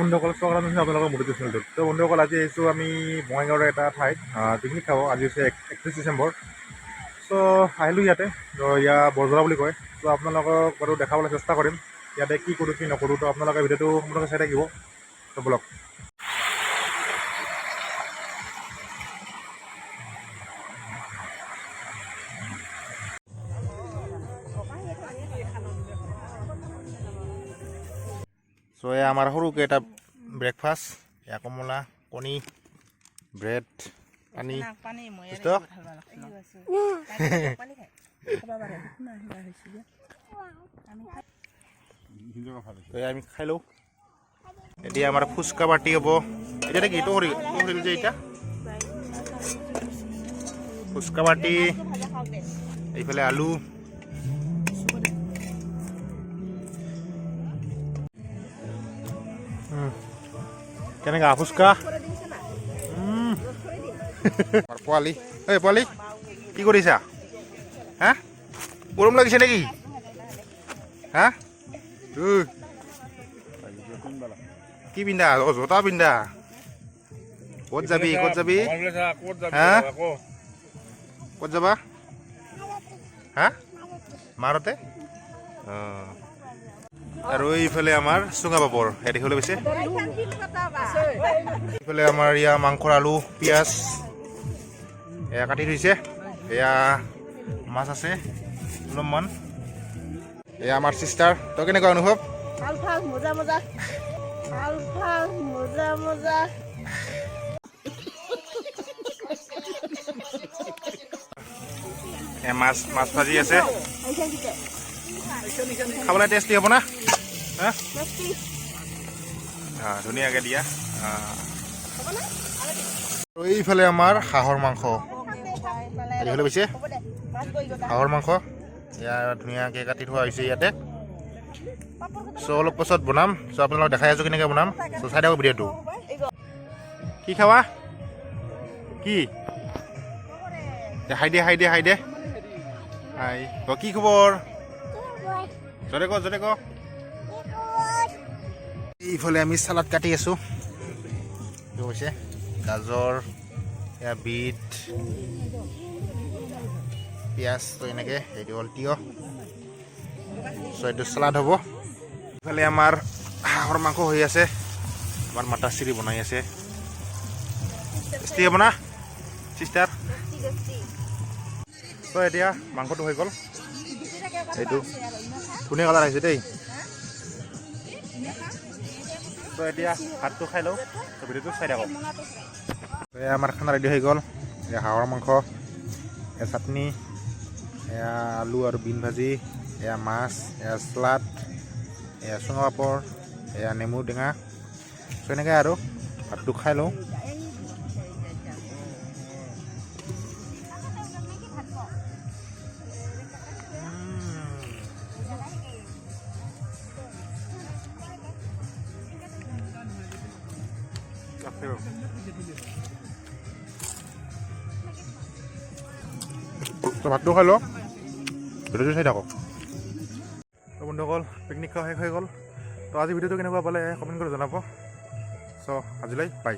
বন্ধুসকল স্বাগতম জনাইছোঁ আপোনালোকৰ মোটিভেশ্যন চেনেলটোত। তো বন্ধুসকল আজি আহিছোঁ আমি বঙাইগাঁৱৰ এটা ঠাইত পিকনিক খাব। আজি হৈছে 31 ডিচেম্বৰ। চ' আহিলোঁ ইয়াতে, তো ইয়াত বৰজলা বুলি কয়। চ' আপোনালোকক বাৰু দেখাবলৈ চেষ্টা কৰিম ইয়াতে কি কৰোঁ কি নকৰোঁ। তো আপোনালোকে ভিডিঅ'টো সম্পূৰ্ণকৈ চাই থাকিব। তো বলক। চ' এয়া আমাৰ সৰুকৈ এটা ব্ৰেকফাষ্ট, এয়া কমলা, কণী, ব্ৰেড, পানী। আমি খাই লওঁ। এতিয়া আমাৰ ফুচকা পাৰ্টি হ'ব। এতিয়া কি তোৰ যে এতিয়া ফুচকা পাৰ্টি, এইফালে আলু, কেনেকা ফুচকা। পোৱালি এই পোৱালি কি কৰিছা? হা গৰম লাগিছে নেকি? হা কি পিন্ধা? জোতা পিন্ধা? ক'ত যাবি ক'ত যাবি? হা ক'ত যাবা? হা মাৰতে? অঁ, আৰু এইফালে আমাৰ চুঙা পাপৰ সেই দেখিবলৈ পাইছে। এইফালে আমাৰ ইয়াৰ মাংসৰ আলু, পিঁয়াজ এয়া কাটি থৈছে। এয়া মাছ আছে অলপমান। এয়া আমাৰ চিষ্টাৰ। তো কেনেকুৱা অনুভৱ? মাছ মাছ ভাজি আছে, খাবলৈ টেষ্টি হ'ব না? ধুনীয়াকৈ দিয়া। আৰু এইফালে আমাৰ হাঁহৰ মাংস দেখিবলৈ পাইছে। হাঁহৰ মাংস এয়া ধুনীয়াকৈ কাটি থোৱা হৈছে ইয়াতে। চ' অলপ পাছত বনাম। চ' আপোনালোকক দেখাই আছোঁ কেনেকৈ বনাম। চ' চাই থাকক ভিডিঅ'টো। কি খাবা? কি হাই দে হাই দে হাই দে হাই। অঁ, কি খবৰ? জোৰে ক জোৰে ক। এইফালে আমি চালাড কাটি আছোঁ। এইটো হৈছে গাজৰ, এয়া বিট, পিঁয়াজ, তো এনেকৈ এইটো হ'ল তিয়ঁহ। চ' এইটো চালাড হ'ব। এইফালে আমাৰ হাঁহৰ মাংস হৈ আছে। আমাৰ মাতা চিৰি বনাই আছে। টেষ্টি হ'ব না চিষ্টাৰ? চ' এতিয়া মাংসটো হৈ গ'ল। এইটো ধুনীয়া কালাৰ আহিছে দেই। চ' এতিয়া ভাতটো খাই লওঁ। ভিডিঅ'টো চাই থাকক। এয়া আমাৰ খানা ৰেডি হৈ গ'ল। এয়া হাঁহৰ মাংস, এয়া চাটনি, এয়া আলু আৰু বিন ভাজি, এয়া মাছ, এয়া চালাড, এয়া চুঙা পাপৰ, এয়া নেমু টেঙা। চ' এনেকৈ আৰু ভাতটো খাই লওঁ। ভাতটো খাই লওঁ, ভিডিঅ'টো চাই থাকক। তো বন্ধুসকল পিকনিক খোৱা শেষ হৈ গ'ল। তো আজি ভিডিঅ'টো কেনেকুৱা পালে কমেণ্ট কৰি জনাব। চ' আজিলৈ বাই।